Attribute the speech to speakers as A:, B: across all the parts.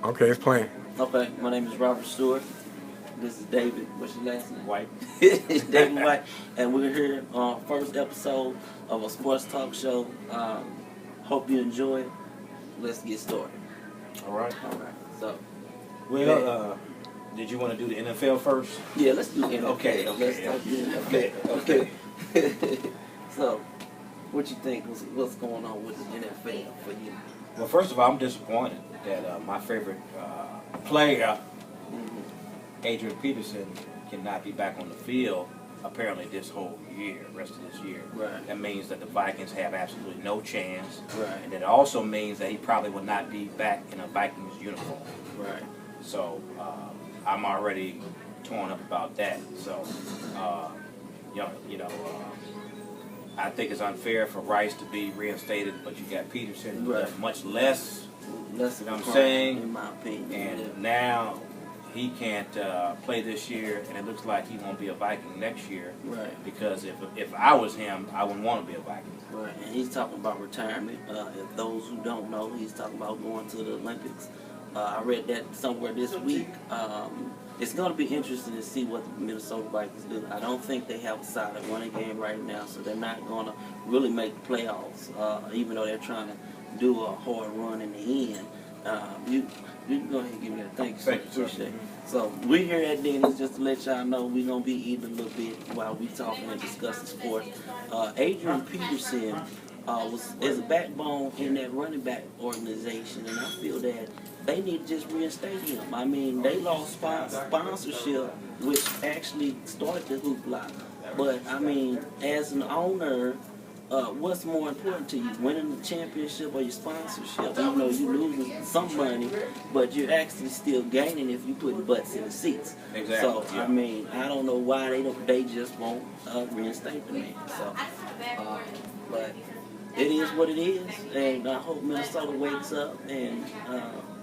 A: Okay, it's playing.
B: Okay, my name is Robert Stewart. This is David. What's your last name?
C: White.
B: David White. And we're here on first episode of a sports talk show. Hope you enjoy it. Let's get started.
C: All right.
B: All right. So,
C: Well, did you want to do the NFL first?
B: yeah, let's do NFL.
C: Okay.
B: Let's start doing NFL. Okay. So, what you think? What's going on with the NFL for you?
C: Well, first of all, I'm disappointed that my favorite player, Adrian Peterson, cannot be back on the field apparently this whole year, rest of this year.
B: Right.
C: That means that the Vikings have absolutely no chance.
B: Right.
C: And it also means that he probably will not be back in a Vikings uniform.
B: Right.
C: So I'm already torn up about that. So, I think it's unfair for Rice to be reinstated, but you got Peterson, who does much less.
B: Less
C: You know what I'm saying?
B: in my opinion.
C: And now he can't play this year, and it looks like he won't be a Viking next year.
B: Right.
C: Because if I was him, I wouldn't want to be a Viking.
B: Right, and he's talking about retirement. If those who don't know, he's talking about going to the Olympics. I read that somewhere this week. It's going to be interesting to see what the Minnesota Vikings do. I don't think they have a solid running game right now, so they're not going to really make the playoffs, even though they're trying to do a hard run in the end. You can go ahead and give me that. Thank you, sir. Appreciate it. So we're here at Denny's just to let y'all know we're going to be eating a little bit while we talking and discussing sports. Adrian Peterson is a backbone in that running back organization, and I feel that they need to just reinstate him. I mean, they lost sponsorship, which actually started the hoopla. But, I mean, as an owner, what's more important to you, winning the championship or your sponsorship? Even though you're losing some money, but you're actually still gaining if you put butts in the seats.
C: Exactly.
B: So, I mean, I don't know why they just won't reinstate the man. So, but it is what it is, and I hope Minnesota wakes up and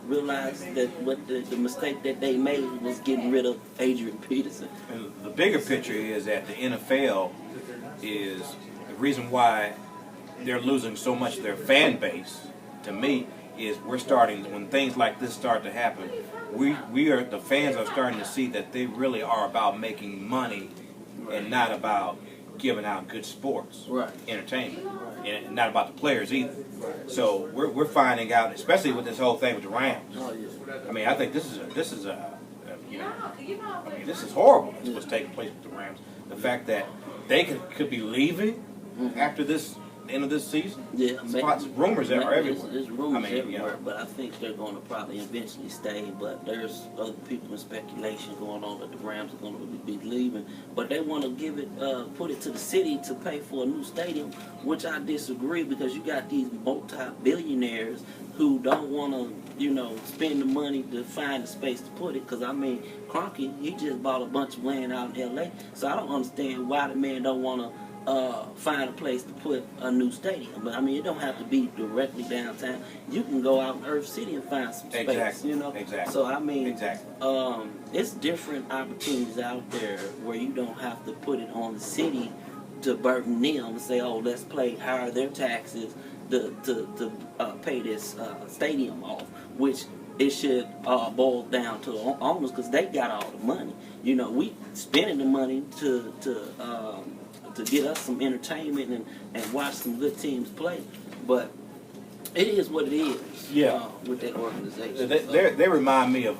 B: realize that what the mistake that they made was getting rid of Adrian Peterson.
C: And the bigger picture is that the NFL is the reason why they're losing so much of their fan base. To me, is we're starting when things like this start to happen. The fans are starting to see that they really are about making money and not about giving out good sports, entertainment, and not about the players either. So we're finding out, especially with this whole thing with the Rams.
B: Oh, yeah.
C: I mean, I think this is horrible. That's what's taking place with the Rams. The fact that they could be leaving after the end of this season.
B: Yeah,
C: Rumors that are everywhere.
B: There's rumors everywhere,
C: you know.
B: but I think they're going to probably eventually stay. But there's other people in speculation going on that the Rams are going to be leaving. But they want to put it to the city to pay for a new stadium, which I disagree because you got these multi-billionaires who don't want to, spend the money to find a space to put it. Because I mean, Kroenke, he just bought a bunch of land out in L.A. So I don't understand why the man don't want to find a place to put a new stadium. But I mean, it don't have to be directly downtown. You can go out in Earth City and find some space.
C: Exactly.
B: Exactly. So I mean, it's different opportunities out there where you don't have to put it on the city to burden them and say, oh, let's hire their taxes to pay this stadium off, which it should boil down to the owners because they got all the money. We spending the money to get us some entertainment and watch some good teams play, but it is what it is.
C: Yeah.
B: With that organization,
C: they remind me of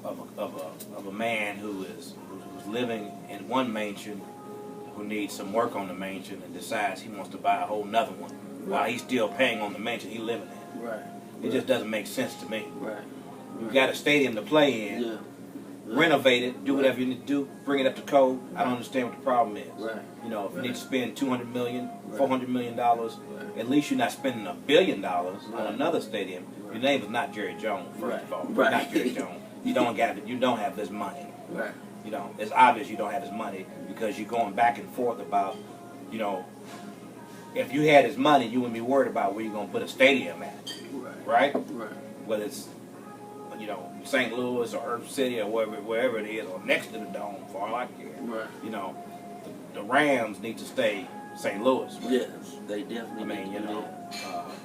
C: a man who's living in one mansion, who needs some work on the mansion and decides he wants to buy a whole nother one while he's still paying on the mansion he's living in.
B: Right.
C: It just doesn't make sense to me.
B: Right.
C: You got a stadium to play in.
B: Yeah.
C: Renovate it, do whatever you need to do, bring it up to code. I don't understand what the problem is.
B: Right.
C: If you need to spend $200 million, $400 million, at least you're not spending $1 billion on another stadium. Your name is not Jerry Jones, first of all. You're not Jerry Jones. You don't have this money.
B: Right.
C: It's obvious you don't have his money because you're going back and forth about, if you had his money, you wouldn't be worried about where you're going to put a stadium at. Right? Whether it's St. Louis or Earth City or wherever it is, or next to the dome, for all I care.
B: Right.
C: The Rams need to stay St. Louis. Right?
B: Yes, they definitely.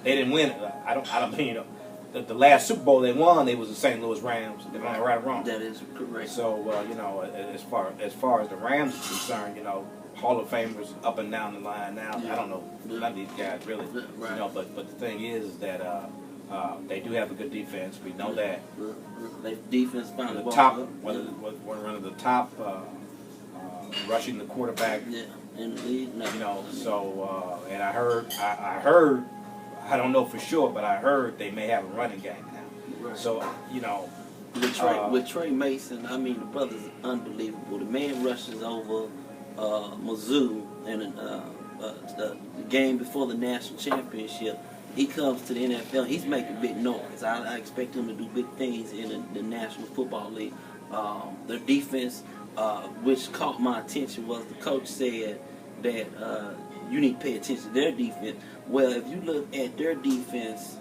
C: They didn't win it. I don't mean the last Super Bowl they won, it was the St. Louis Rams. Am I right or wrong?
B: That is correct.
C: So you know, as far as the Rams is concerned, you know, Hall of Famers up and down the line now.
B: Yeah.
C: I don't know none of these guys really.
B: Right.
C: You know, but the thing is that they do have a good defense. We know that.
B: They defense found
C: The top, one of the top rushing the quarterback.
B: Yeah, in the league. No.
C: You know, so and I heard, I don't know for sure, but I heard they may have a running game now.
B: Right.
C: So you know,
B: With Trey Mason, I mean, the brother's unbelievable. The man rushes over Mizzou in the game before the national championship. He comes to the NFL. He's making big noise. I expect him to do big things in the National Football League. Their defense, which caught my attention, was the coach said that you need to pay attention to their defense. Well, if you look at their defense,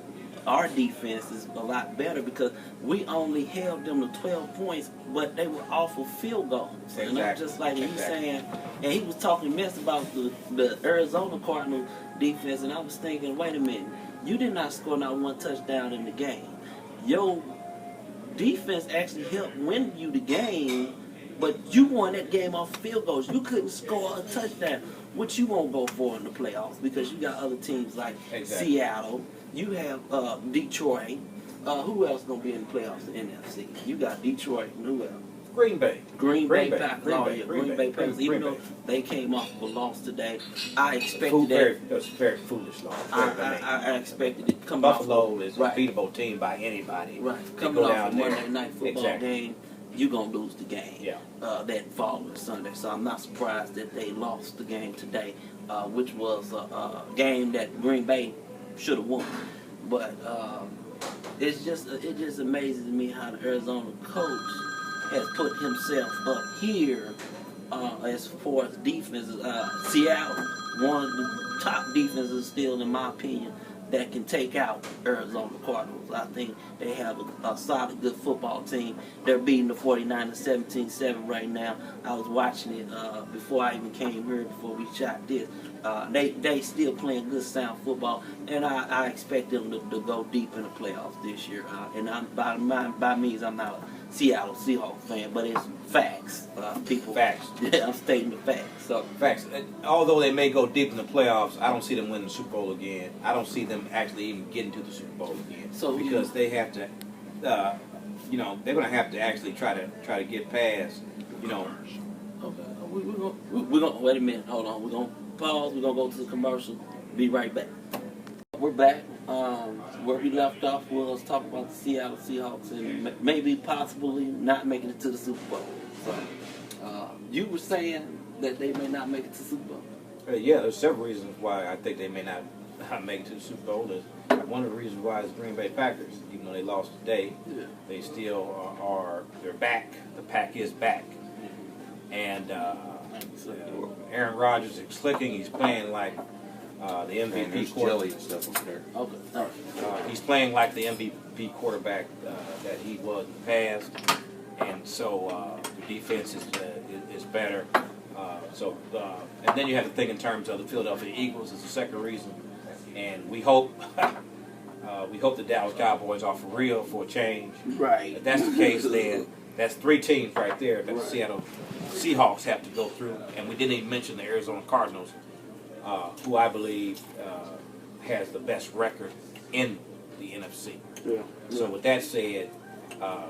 B: our defense is a lot better because we only held them to 12 points, but they were off of field goals.
C: Exactly.
B: And I'm just like he's saying, and he was talking mess about the Arizona Cardinals defense, and I was thinking, wait a minute, you did not score not one touchdown in the game. Your defense actually helped win you the game, but you won that game off field goals. You couldn't score a touchdown, which you won't go for in the playoffs because you got other teams like Seattle. You have Detroit. Who else gonna be in the playoffs in the NFC? You got Detroit and who else?
C: Green Bay.
B: Green Bay Packers. Green Bay Packers. Even though they came off of a loss today, I expected that.
C: That was very foolish loss.
B: I expected it to come
C: Buffalo is a
B: right.
C: beatable team by anybody.
B: Right.
C: They
B: Coming
C: go
B: off
C: down
B: a
C: there.
B: Monday night football game, you're going to lose the game.
C: Yeah.
B: That following Sunday. So I'm not surprised that they lost the game today, which was a game that Green Bay should have won. But it just amazes me how the Arizona coach has put himself up here as far as defenses. Seattle, one of the top defenses still, in my opinion, that can take out Arizona Cardinals. I think they have a solid, good football team. They're beating the 49ers 17-7 right now. I was watching it before I even came here, before we shot this. They still playing good, sound football, and I expect them to go deep in the playoffs this year. And by means, I'm not a Seattle Seahawks fan, but it's facts.
C: Facts.
B: Yeah, I'm stating the facts. So
C: facts. Although they may go deep in the playoffs, I don't see them winning the Super Bowl again. I don't see them actually even getting to the Super Bowl again.
B: So
C: because they have to, you know, they're going to have to actually try to get past, you know.
B: Okay, we're gonna wait a minute. Hold on. We're gonna pause. We're gonna go to the commercial. Be right back. We're back. Where we left off was talking about the Seattle Seahawks and maybe possibly not making it to the Super Bowl. So you were saying that they may not make it to the Super Bowl.
C: Yeah, there's several reasons why I think they may not make it to the Super Bowl. One of the reasons why is Green Bay Packers. Even though they lost today, they still they're back. The pack is back. And Aaron Rodgers is clicking. He's playing like the MVP
A: jelly and stuff up there.
B: Okay, all right.
C: He's playing like the MVP quarterback that he was in the past, and so the defense is better. And then you have to think in terms of the Philadelphia Eagles as the second reason, and we hope the Dallas Cowboys are for real for a change.
B: Right.
C: If that's the case, then that's three teams right there that the Seattle Seahawks have to go through, and we didn't even mention the Arizona Cardinals, who I believe has the best record in the NFC.
B: Yeah.
C: So with that said,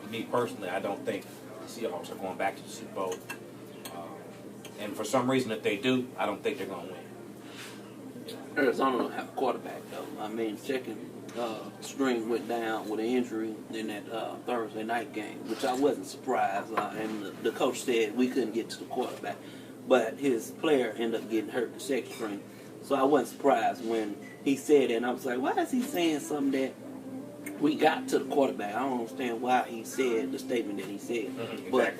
C: me personally, I don't think the Seahawks are going back to the Super Bowl. And for some reason, if they do, I don't think they're going to win.
B: Arizona don't have a quarterback though. I mean, second string went down with an injury in that Thursday night game, which I wasn't surprised. And the coach said we couldn't get to the quarterback, but his player ended up getting hurt the second string. So I wasn't surprised when he said it. And I was like, why is he saying something that we got to the quarterback? I don't understand why he said the statement that he said.
C: Mm-hmm.
B: But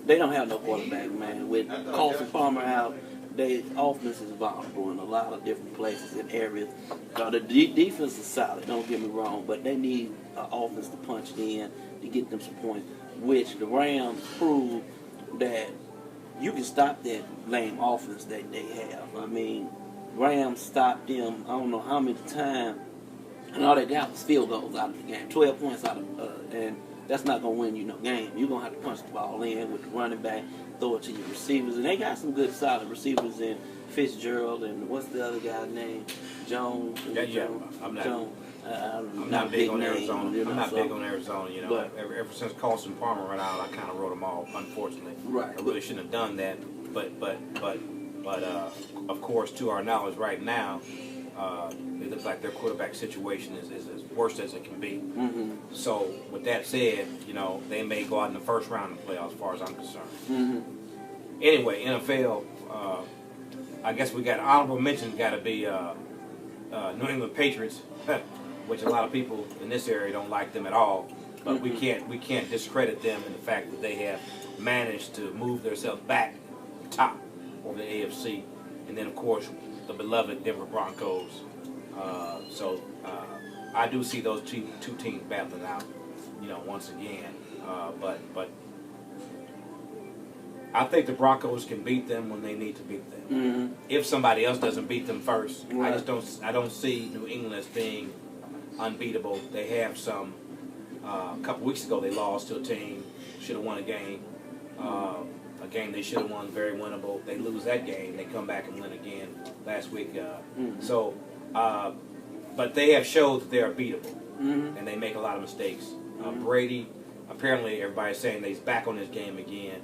B: they don't have no quarterback, man. With Carson Palmer out, their offense is vulnerable in a lot of different places and areas. The defense is solid, don't get me wrong, but they need an offense to punch it in to get them some points, which the Rams proved that you can stop that lame offense that they have. I mean, Rams stopped them, I don't know how many times, and all they got was field goals out of the game, 12 points out of, and that's not gonna win you no game. You're gonna have to punch the ball in with the running back, throw it to your receivers, and they got some good solid receivers in Fitzgerald and what's the other guy's name, Jones.
C: Yeah.
B: Jones.
C: I'm not.
B: Jones.
C: I'm not big on Arizona.
B: You know,
C: I'm not
B: so,
C: big on Arizona. You know,
B: but,
C: ever since Carlson Palmer went out, I kind of wrote them off. Unfortunately,
B: right.
C: I really shouldn't have done that. But of course, to our knowledge, right now, it looks like their quarterback situation is as worse as it can be.
B: Mm-hmm.
C: So, with that said, you know, they may go out in the first round of the playoffs, as far as I'm concerned.
B: Mm-hmm.
C: Anyway, NFL. I guess we got honorable mention. Got to be New England Patriots. Which a lot of people in this area don't like them at all, but we can't discredit them in the fact that they have managed to move themselves back top over the AFC, and then of course the beloved Denver Broncos. So I do see those two teams battling out, you know, once again. But I think the Broncos can beat them when they need to beat them.
B: Mm-hmm.
C: If somebody else doesn't beat them first,
B: Right.
C: I don't see New England as being unbeatable. They have some. A couple weeks ago, they lost to a team should have won a game. A game they should have won, very winnable. They lose that game, they come back and win again last week. So, but they have showed that they are beatable, and they make a lot of mistakes. Brady, apparently, everybody's saying that he's back on his game again.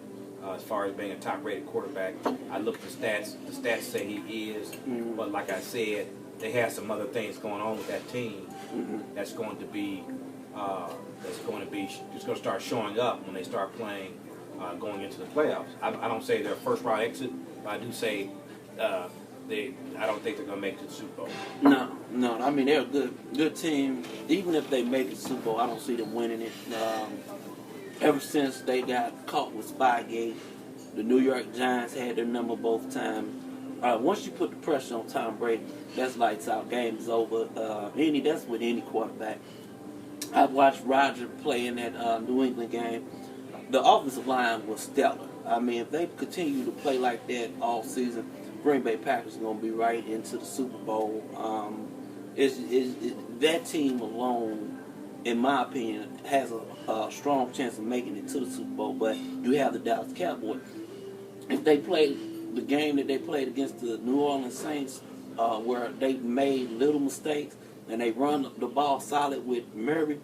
C: As far as being a top-rated quarterback, I looked at the stats. The stats say he is, but like I said, they have some other things going on with that team that's going to be just going to start showing up when they start playing going into the playoffs. I don't say they're a first-round exit, but I do say I don't think they're going to make it to the Super Bowl.
B: No. I mean, they're a good team. Even if they make it to the Super Bowl, I don't see them winning it. Ever since they got caught with Spygate, the New York Giants had their number both times. Once you put the pressure on Tom Brady, that's lights out. Game is over. That's with any quarterback. I watched Roger play in that New England game. The offensive line was stellar. I mean, if they continue to play like that all season, Green Bay Packers are going to be right into the Super Bowl. That team alone, in my opinion, has a strong chance of making it to the Super Bowl. But you have the Dallas Cowboys. If they play the game that they played against the New Orleans Saints, where they made little mistakes and they run the ball solid with Murray,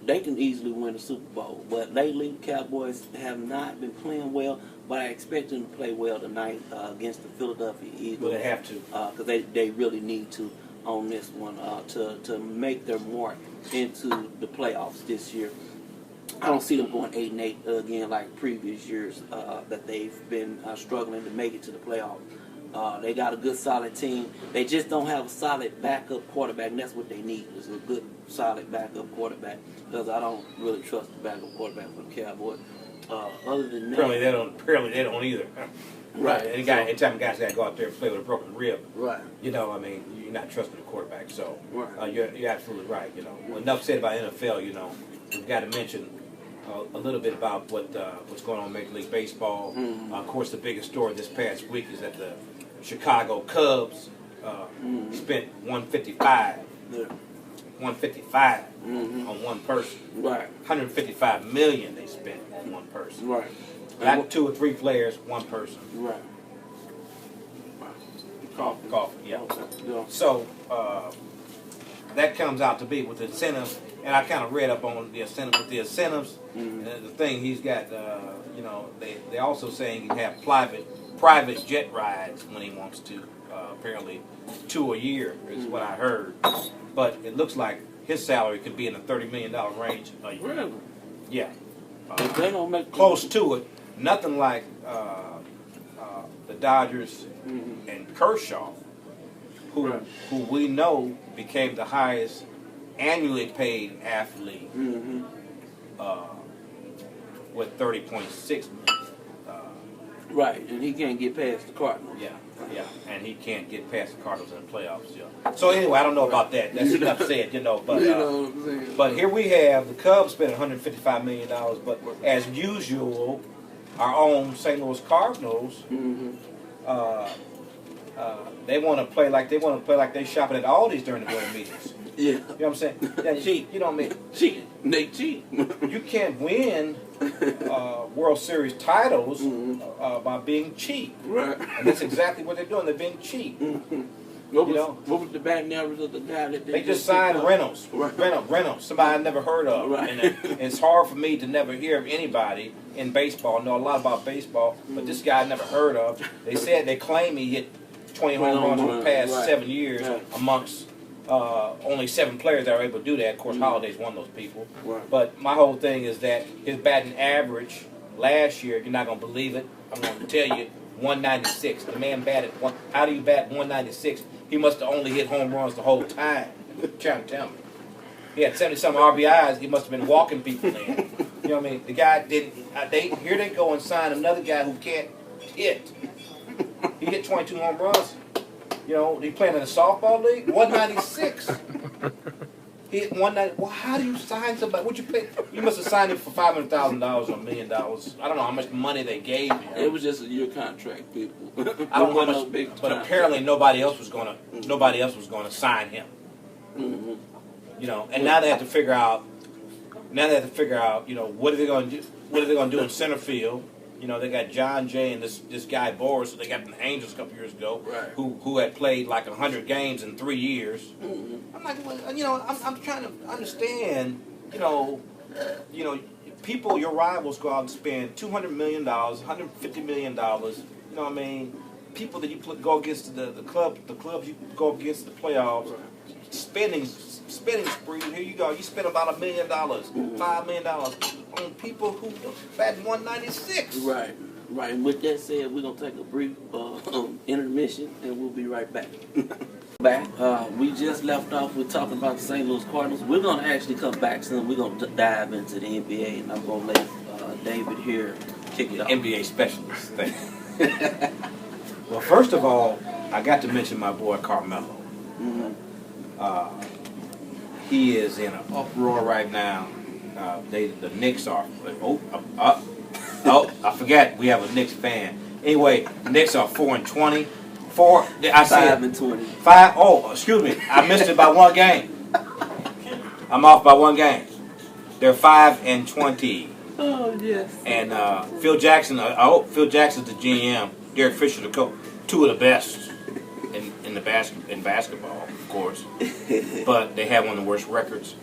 B: they can easily win the Super Bowl. But lately, the Cowboys have not been playing well, but I expect them to play well tonight against the Philadelphia Eagles.
C: Well, they have to.
B: Because they really need to on this one to make their mark into the playoffs this year. I don't see them going 8-8 again like previous years that they've been struggling to make it to the playoffs. They got a good, solid team. They just don't have a solid backup quarterback, and that's what they need, is a good, solid backup quarterback, because I don't really trust the backup quarterback for the Cowboys. Other than that...
C: Apparently they don't either.
B: Right.
C: Anytime guys got to go out there and play with a broken rib,
B: right.
C: you know, I mean, you're not trusting the quarterback. So
B: right.
C: You're absolutely right, you know. Well, enough said about NFL, you know. We've got to mention a little bit about what's going on in Major League Baseball. Of course, the biggest story this past week is that the Chicago Cubs spent $155 on one person.
B: Right.
C: $155 million they spent on one person.
B: Right.
C: Not 2 or 3 players, one person.
B: Right.
C: Coffee, yeah.
B: Okay. Yeah.
C: So that comes out to be with the incentives, and I kind of read up on the incentive with the incentives. The thing he's got, you know, they also saying he can have private jet rides when he wants to. Apparently, 2 a year is what I heard. But it looks like his salary could be in the $30 million range a year.
B: Really?
C: Yeah.
B: If they don't make
C: Close to it. Nothing like the Dodgers and Kershaw, who we know became the highest annually paid athlete with $30.6 million.
B: Right, and he can't get past the Cardinals.
C: Yeah, and he can't get past the Cardinals in the playoffs. Yeah. So anyway, I don't know about that. That's enough said, you know. But
B: you know what I'm saying?
C: But here we have the Cubs spending $155 million. But as usual, our own St. Louis Cardinals, they want to play like they shopping at Aldi's during the board meetings.
B: Yeah.
C: You know what I'm saying? Yeah,
B: Cheat.
C: You know what I mean?
B: Cheat. They cheat.
C: You can't win World Series titles by being cheap.
B: Right.
C: And that's exactly what they're doing. They're being cheap.
B: What
C: You
B: was,
C: know?
B: what was the batting average of the guy that
C: They just signed
B: picked up?
C: Reynolds.
B: Right.
C: Reynolds. Somebody I never heard of.
B: Right.
C: And it's hard for me to never hear of anybody in baseball. Know a lot about baseball, but this guy I never heard of. They claim he hit 20 home runs over the past
B: Right.
C: 7 years
B: Right.
C: amongst only 7 players that are able to do that. Of course, Holiday's one of those people.
B: Right.
C: But my whole thing is that his batting average last year, you're not going to believe it, I'm going to tell you, 196. The man batted one. How do you bat 196? He must have only hit home runs the whole time. Trying to tell me. He had 70-something RBIs. He must have been walking people in. You know what I mean? The guy didn't. Here they go and sign another guy who can't hit. He hit 22 home runs. You know, he playing in the softball league. 196. He hit 190. Well, how do you sign somebody? Would you pay? You must have signed him for $500,000 or $1 million. I don't know how much money they gave him.
B: It was just a year contract, people.
C: I don't know
B: It wasn't
C: how
B: no big
C: much, but
B: contract.
C: apparently nobody else was gonna sign him.
B: Mm-hmm.
C: You know, and now they have to figure out. You know, what are they gonna do? What are they gonna do in center field? You know, they got John Jay and this guy Boris. They got the Angels a couple years ago,
B: Right.
C: who had played like 100 games in 3 years.
B: Mm-hmm.
C: I'm like, well, you know, I'm trying to understand. You know, people, your rivals go out and spend $200 million, $150 million. You know what I mean? People that you go against the clubs you go against the playoffs, spending spree. Here you go. You spend about $1 million, $5 million on people who bat 196.
B: Right. Right. And with that said, we're gonna take a brief intermission, and we'll be right back. We just left off with talking about the St. Louis Cardinals. We're gonna actually come back soon. We're gonna dive into the NBA, and I'm gonna let David here kick it off.
C: NBA specialist thing. Well, first of all, I got to mention my boy Carmelo.
B: Mm-hmm.
C: He is in an uproar right now. The Knicks are. I forgot we have a Knicks fan. Anyway, the Knicks are 4-20.
B: 5-20.
C: 5. Oh, excuse me. I missed it by 1 game. I'm off by 1 game. They're 5-20.
B: Oh yes.
C: And Phil Jackson. Phil Jackson's the GM. Derek Fisher the coach. 2 of the best in basketball, of course. But they have one of the worst records.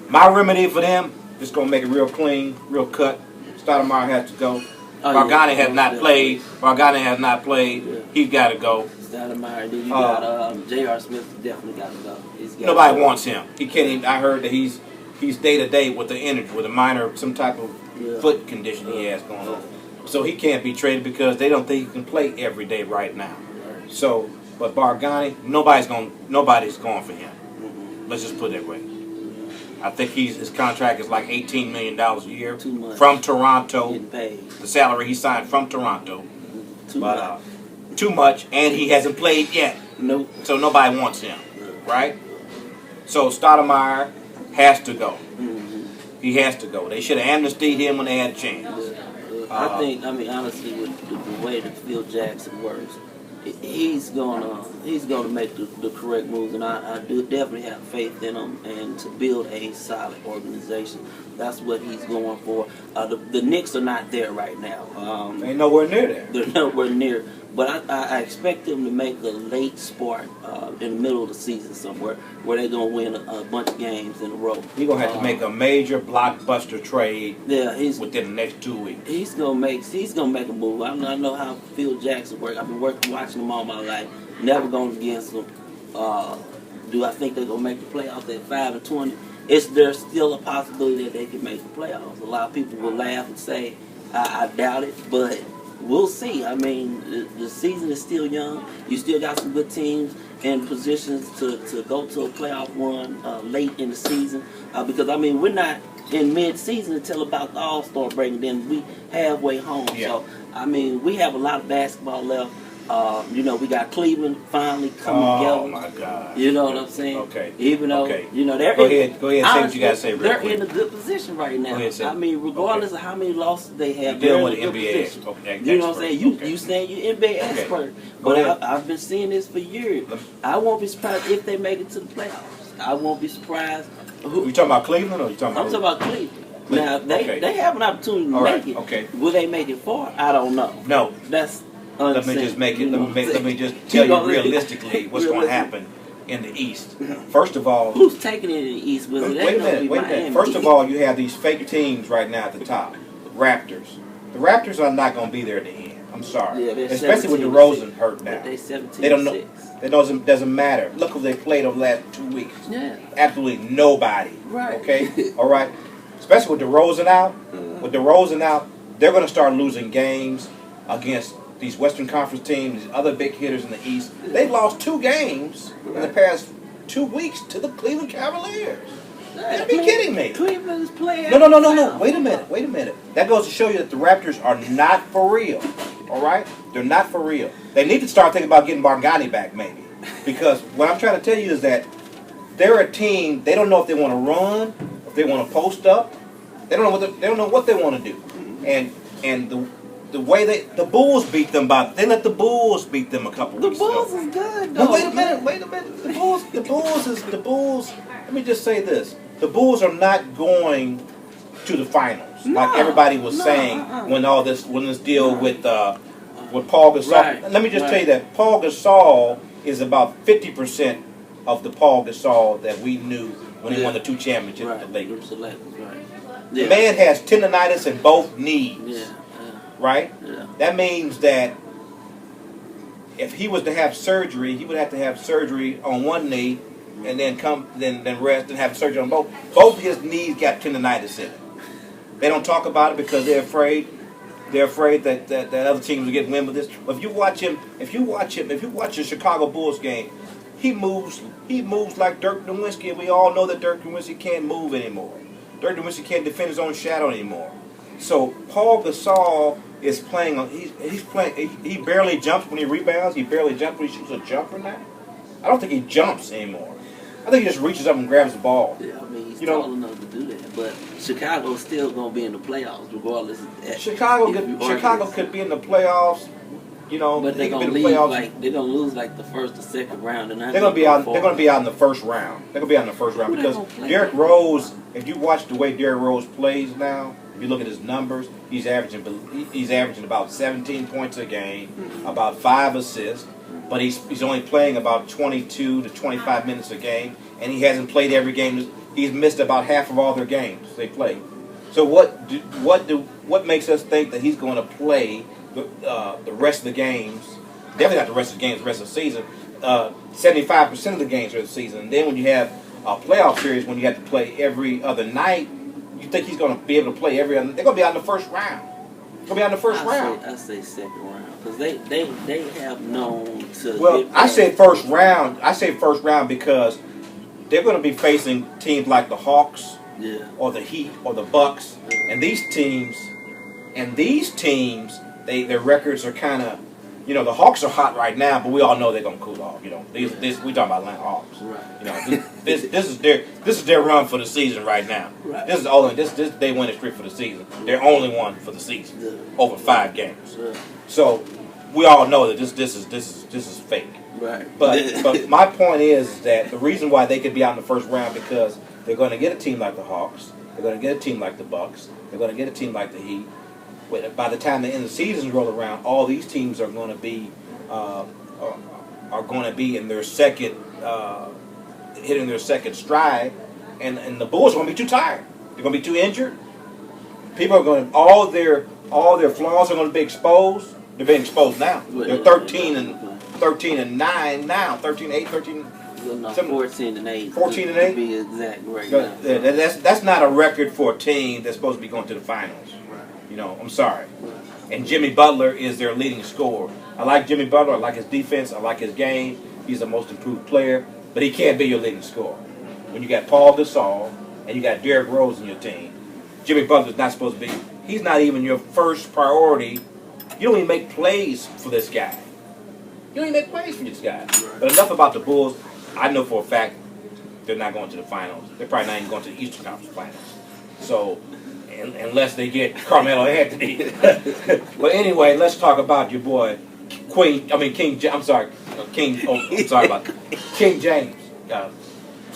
C: My remedy for them is going to make it real clean, real cut. Stoudemire has to go. Bargnani has not played.
B: Yeah.
C: He's got to go.
B: Stoudemire. Then you got J.R. Smith. Definitely got to go.
C: Nobody wants him. He can't even. I heard that he's day to day with the injury, with a minor, some type of foot condition he has going on. So he can't be traded because they don't think he can play every day right now. So, but Bargnani, nobody's going for him. Let's just put it that way. I think his contract is like $18 million a year
B: Too much.
C: from Toronto.
B: Getting paid.
C: The salary he signed from Toronto,
B: Too much.
C: too much, and he hasn't played yet.
B: Nope.
C: So nobody wants him, right? So Stoudemire has to go.
B: Mm-hmm.
C: He has to go. They should have amnestied him when they had a chance.
B: I mean, honestly, with the way that Phil Jackson works, he's gonna make the correct moves, and I do definitely have faith in him and to build a solid organization. That's what he's going for. The Knicks are not there right now.
C: Ain't nowhere near there.
B: They're nowhere near. But I expect them to make a late spark in the middle of the season somewhere where they're going to win a bunch of games in a row.
C: He's going to have to make a major blockbuster trade within the next 2 weeks.
B: He's gonna make a move. I know how Phil Jackson works. I've been watching him all my life. Never going against him. Do I think they're gonna make the playoffs at 5-20? There's still a possibility that they can make the playoffs. A lot of people will laugh and say I doubt it, but we'll see. I mean, the season is still young. You still got some good teams in positions to go to a playoff run late in the season. Because, I mean, we're not in mid-season until about the All-Star break, and then we halfway home.
C: Yeah.
B: So, I mean, we have a lot of basketball left. We got Cleveland finally coming together.
C: Oh, my God.
B: You know what I'm saying?
C: Okay.
B: Even though,
C: Okay.
B: they're
C: Go ahead and say what you got to say real
B: they're
C: quick.
B: in a good position right now.
C: Go ahead, say it.
B: I mean, regardless of how many losses they have,
C: You're
B: they're
C: dealing
B: in a
C: with
B: good
C: NBA
B: position.
C: okay,
B: You know what I'm
C: expert.
B: saying?
C: Okay.
B: You saying you're NBA expert,
C: Go
B: but
C: ahead.
B: I've been seeing this for years. I won't be surprised if they make it to the playoffs. I won't be surprised.
C: You talking about Cleveland or you talking
B: I'm
C: about?
B: talking about Cleveland. Now they have an opportunity to
C: All right,
B: make it.
C: okay.
B: Will they make it far? I don't know.
C: No.
B: That's
C: Let me just make it. Let me just tell you realistically what's going to happen in the East. First of all,
B: who's taking it in the East?
C: wait a minute. First of all, you have these fake teams right now at the top. The Raptors. The Raptors are not going to be there at the end. I'm sorry.
B: Yeah,
C: especially with DeRozan hurt now.
B: They 17.
C: They don't know. It doesn't matter. Look who they played over the last 2 weeks.
B: Yeah.
C: Absolutely nobody.
B: Right.
C: Okay. All right. Especially with DeRozan out. With DeRozan out, they're going to start losing games against these Western Conference teams, these other big hitters in the East. They've lost 2 games in the past 2 weeks to the Cleveland Cavaliers. You gotta be kidding me.
B: Cleveland is playing.
C: No. Wait a minute. That goes to show you that the Raptors are not for real. All right? They're not for real. They need to start thinking about getting Bargnani back, maybe. Because what I'm trying to tell you is that they're a team, they don't know if they want to run, if they want to post up. They don't know what they want to do. And the way the Bulls beat them they let the Bulls beat them a couple weeks ago.
B: The Bulls is good,
C: No,
B: though.
C: wait a minute. The Bulls, let me just say this. The Bulls are not going to the finals like everybody was saying when this deal with Paul Gasol.
B: Right,
C: Let me just tell you that Paul Gasol is about 50% of the Paul Gasol that we knew when he won the 2 championships with the Lakers. The man has tendonitis in both knees.
B: Yeah.
C: Right?
B: Yeah.
C: That means that if he was to have surgery, he would have to have surgery on one knee and then rest and have surgery on both. Both his knees got tendonitis in it. They don't talk about it because they're afraid. They're afraid that other teams will get wind with this. But if you watch the Chicago Bulls game, he moves like Dirk Nowitzki, and we all know that Dirk Nowitzki can't move anymore. Dirk Nowitzki can't defend his own shadow anymore. So Paul Gasol is playing on. He's playing. He barely jumps when he rebounds. He barely jumps when he shoots a jumper now. I don't think he jumps anymore. I think he just reaches up and grabs the ball.
B: Yeah, I mean he's tall enough to do that. But Chicago's still gonna be in the playoffs regardless.
C: Chicago could be in the playoffs. You know,
B: but they're gonna lose like the first or second round, and
C: they're gonna be out. They're gonna be out in the first round. They're gonna be out in the first round because Derrick Rose. If you watch the way Derrick Rose plays now, if you look at his numbers, he's averaging about 17 points a game, about 5 assists, but he's only playing about 22 to 25 minutes a game, and he hasn't played every game. He's missed about half of all their games they play. So what makes us think that he's going to play the rest of the games? Definitely not the rest of the games, the rest of the season. 75% of the games of the season. And then when you have a playoff series, when you have to play every other night, you think he's going to be able to play every other? They're going to be out in the first round. They're going to be out in the first round.
B: I say second round because they have known to.
C: Well, I say first round. I say first round because they're going to be facing teams like the Hawks, or the Heat, or the Bucks, and these teams, their records are kind of. You know, the Hawks are hot right now, but we all know they're gonna cool off. You know, we talking about Atlanta Hawks. Right. You know, this is their run for the season right now. Right. This they win a streak for the season. They're only one for the season over 5 games. So we all know that this is fake. Right. But my point is that the reason why they could be out in the first round because they're going to get a team like the Hawks, they're going to get a team like the Bucks, they're going to get a team like the Heat. By the time the end of the season roll around, all these teams are going to be in their second, hitting their second stride, and the Bulls are going to be too tired. They're going to be too injured. People are going to all their flaws are going to be exposed. They're being exposed now. They're 13 and 9 now. 13-8, 13.
B: No, 14-8.
C: 14-8.
B: To be exact, right now.
C: That's not a record for a team that's supposed to be going to the finals. You know, I'm sorry. And Jimmy Butler is their leading scorer. I like Jimmy Butler. I like his defense. I like his game. He's the most improved player. But he can't be your leading scorer. When you got Paul Gasol and you got Derrick Rose in your team, Jimmy Butler's not supposed to be. He's not even your first priority. You don't even make plays for this guy. You don't even make plays for this guy. But enough about the Bulls. I know for a fact they're not going to the finals. They're probably not even going to the Eastern Conference Finals. So... unless they get Carmelo Anthony. But anyway, let's talk about your boy, King James.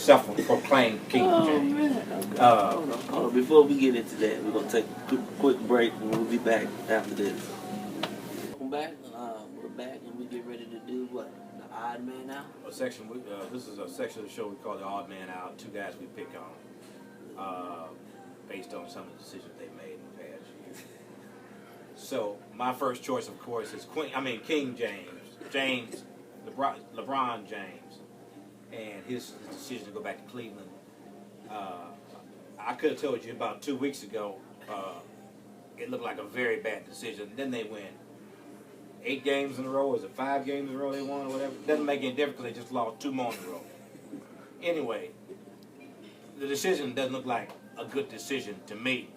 C: self-proclaimed King James.
B: Man. Okay. Hold on. Before we get into that, we're gonna take a quick break, and we'll be back after this. Welcome back. We're back, and we get ready to do what? The odd man out.
C: This is a section of the show we call the Odd Man Out. Two guys we pick on, based on some of the decisions they made in the past year. So my first choice, of course, is King James, LeBron James, and his decision to go back to Cleveland. I could have told you about 2 weeks ago. It looked like a very bad decision. Then they win 8 games in a row. Is it 5 games in a row they won or whatever? Doesn't make any difference. They just lost 2 more in a row. Anyway, the decision doesn't look like a good decision to me,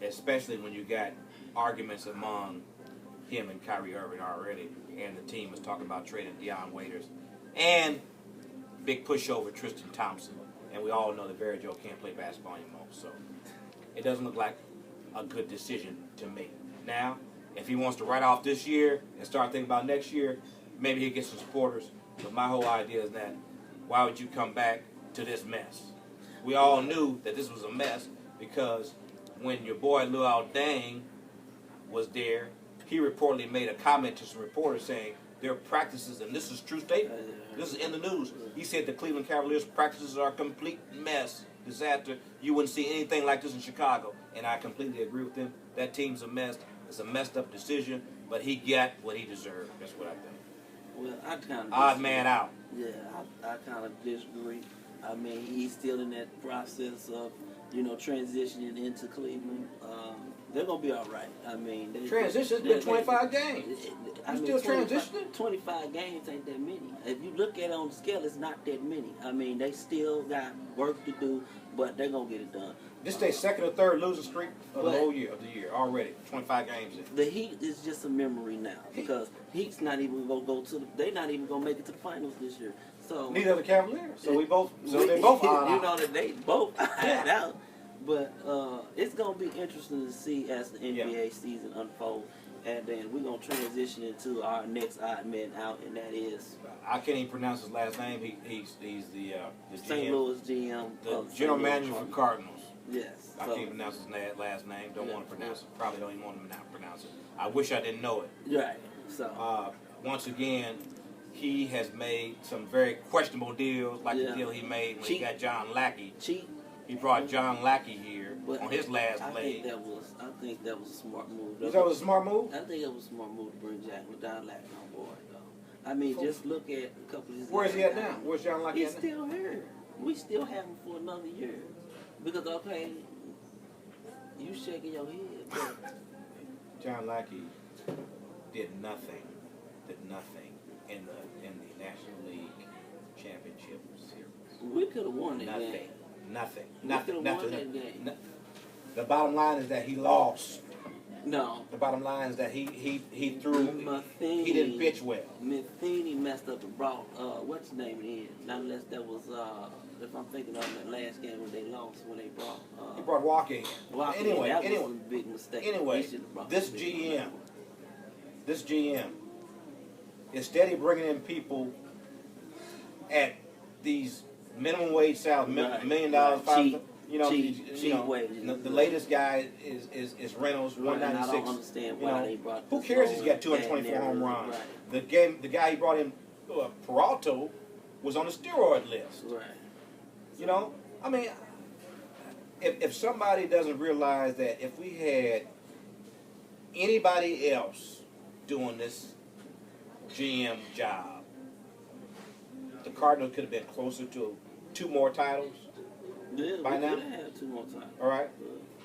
C: especially when you got arguments among him and Kyrie Irving already, and the team was talking about trading Deion Waiters and big pushover Tristan Thompson, and we all know that Barry Joe can't play basketball anymore, so it doesn't look like a good decision to me. Now, if he wants to write off this year and start thinking about next year, maybe he'll get some supporters, but my whole idea is that why would you come back to this mess? We all knew that this was a mess because when your boy Luol Deng was there, he reportedly made a comment to some reporters saying their practices, and this is a true statement, this is in the news, he said the Cleveland Cavaliers practices are a complete mess, disaster. You wouldn't see anything like this in Chicago, and I completely agree with him. That team's a mess. It's a messed up decision, but he got what he deserved. That's what I think.
B: Well, I kind of
C: odd man out.
B: Yeah, I kind of disagree. I mean, he's still in that process of, transitioning into Cleveland. They're gonna be all right. I mean,
C: transition's been 25 games. Still transitioning.
B: 25 games ain't that many. If you look at it on the scale, it's not that many. I mean, they still got work to do, but they're gonna get it done.
C: This is their second or third losing streak of the whole year already. 25 games in.
B: The Heat is just a memory now because Heat's not even gonna go to. They're not even gonna make it to the finals this year. So
C: neither are the Cavaliers. So they both out.
B: That they both out. But it's going to be interesting to see as the NBA season unfolds. And then we're going to transition into our next odd man out, and that is...
C: I can't even pronounce his last name. He's the
B: St. Louis GM.
C: The general manager for Cardinals.
B: Yes.
C: I can't pronounce his last name. Don't want to pronounce it. Probably don't even want to pronounce it. I wish I didn't know it.
B: Right. So
C: once again, he has made some very questionable deals, like the deal he made when he got John Lackey. He brought John Lackey here on his last leg.
B: I think that was a smart move.
C: You thought it was a smart move?
B: I think it was a smart move to bring John Lackey on board, though. I mean, just look at a couple of his...
C: Where's he at now? Where's John Lackey at now?
B: He's still here. We still have him for another year. Because, okay, you shaking your head, but...
C: John Lackey did nothing in the National League Championship Series.
B: We could have won that game.
C: Nothing.
B: The
C: bottom line is that he lost.
B: No.
C: The bottom line is that he threw. He didn't pitch well.
B: Matheny messed up and brought what's his name in? Not unless that was if I'm thinking of that last game when they lost when they brought.
C: He brought Walker in. Anyway,
B: that was a big mistake.
C: Anyway, this GM is steady bringing in people at these minimum wage salary, $1 million,
B: cheap wages.
C: The latest guy is Reynolds, 196.
B: I don't understand why they brought.
C: Who cares? He's got 224 home runs.
B: Right.
C: The guy he brought in, Peralta, was on the steroid list.
B: Right.
C: I mean, if somebody doesn't realize that if we had anybody else doing this GM job, the Cardinals could have been closer to 2 more titles by now.
B: Could have had 2 more titles.
C: All right.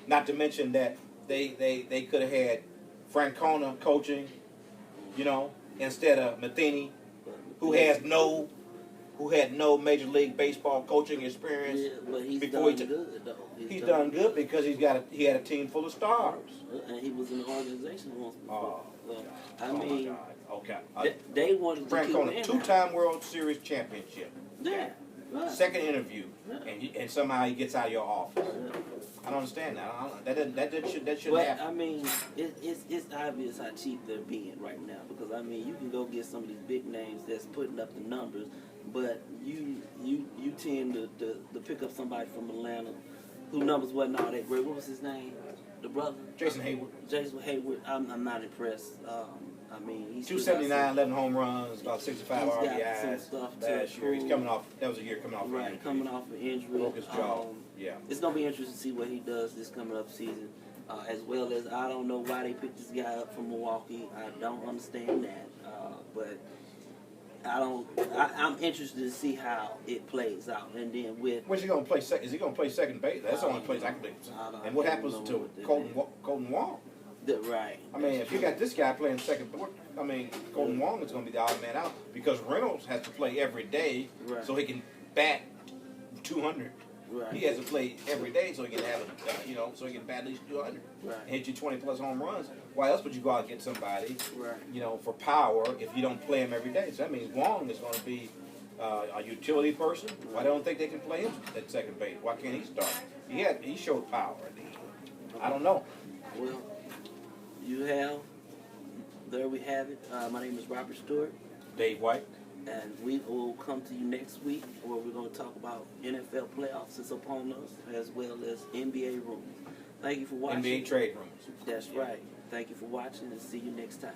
C: Not to mention that they could have had Francona coaching, instead of Matheny, who had no Major League Baseball coaching experience.
B: Yeah, but he's done good though.
C: He's done good because he had a team full of stars.
B: And he was in the organization once before.
C: I mean, okay.
B: They wanted to keep
C: Francona, 2-time World Series championship.
B: Yeah. Right.
C: Second interview, and somehow he gets out of your office. I don't understand that. That shouldn't happen.
B: I mean, it's obvious how cheap they're being right now because I mean, you can go get some of these big names that's putting up the numbers but you tend to pick up somebody from Atlanta who numbers wasn't all that great. What was his name? The brother?
C: Jason Hayward.
B: Jason Hayward. I'm not impressed. I mean, he's
C: 279, 11 home runs, about 65
B: he's got some
C: RBIs
B: stuff to
C: last year. He's
B: prove.
C: coming off. That was a year coming off.
B: Right,
C: an injury.
B: coming off an injury.
C: Broke his jaw. Yeah.
B: It's gonna be interesting to see what he does this coming up season. As well as I don't know why they picked this guy up from Milwaukee. I don't understand that, but I'm interested to see how it plays out. And then with
C: Where's he going to play second? Is he going to play second base? That's the only place I can think. And what happens to Colton Wong?
B: right.
C: I mean, if you got this guy playing second, I mean, Colton Wong is going to be the odd man out because Reynolds has to play every day
B: Right.
C: so he can bat 200.
B: Right.
C: He has to play every day so he can have so he can bat at least 200.
B: Right.
C: And hit you 20 plus home runs. Why else would you go out and get somebody,
B: Right.
C: for power if you don't play him every day? So that means Wong is going to be a utility person. Why don't think they can play him at second base? Why can't he start? He showed power. I don't know.
B: Well, there we have it. My name is Robert Stewart.
C: Dave White.
B: And we will come to you next week where we're going to talk about NFL playoffs that's upon us as well as NBA rumors. Thank you for watching.
C: NBA trade rumors.
B: That's right. Thank you for watching and see you next time.